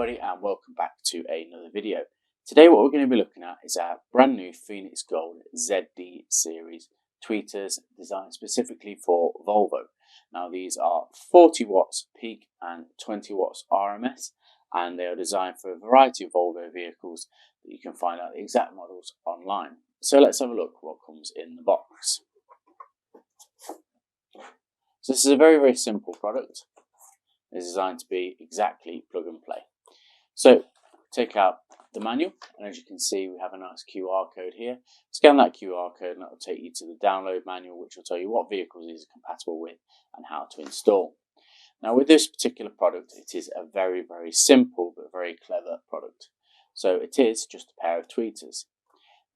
everybody, and welcome back to another video. Today what we're going to be looking at is our brand new Phoenix Gold ZD series tweeters designed specifically for Volvo. Now these are 40 watts peak and 20 watts RMS, and they are designed for a variety of Volvo vehicles that you can find out the exact models online. So let's have a look what comes in the box. So this is a very simple product. It's designed to be exactly plug and play. So take out the manual, and as you can see we have a nice QR code here. Scan that QR code and that will take you to the download manual, which will tell you what vehicles these are compatible with and how to install. Now with this particular product, it is a very simple but very clever product. So it is just a pair of tweeters.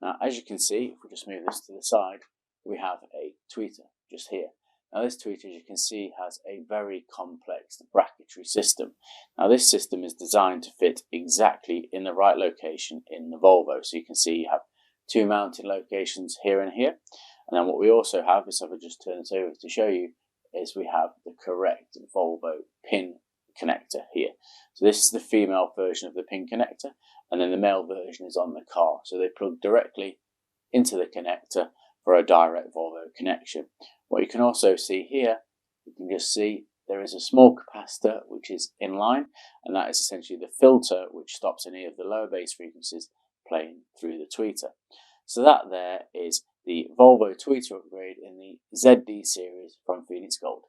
Now as you can see, if we just move this to the side, we have a tweeter just here. Now this tweeter, as you can see, has a very complex bracketry system. Now this system is designed to fit exactly in the right location in the Volvo. So you can see you have two mounting locations here and here. And then what we also have is, if I just turn this over to show you, is we have the correct Volvo pin connector here. So this is the female version of the pin connector, and then the male version is on the car. So they plug directly into the connector for a direct Volvo connection. What you can also see here, you can just see there is a small capacitor which is in line, and that is essentially the filter which stops any of the lower bass frequencies playing through the tweeter. So that there is the Volvo tweeter upgrade in the ZD series from Phoenix Gold.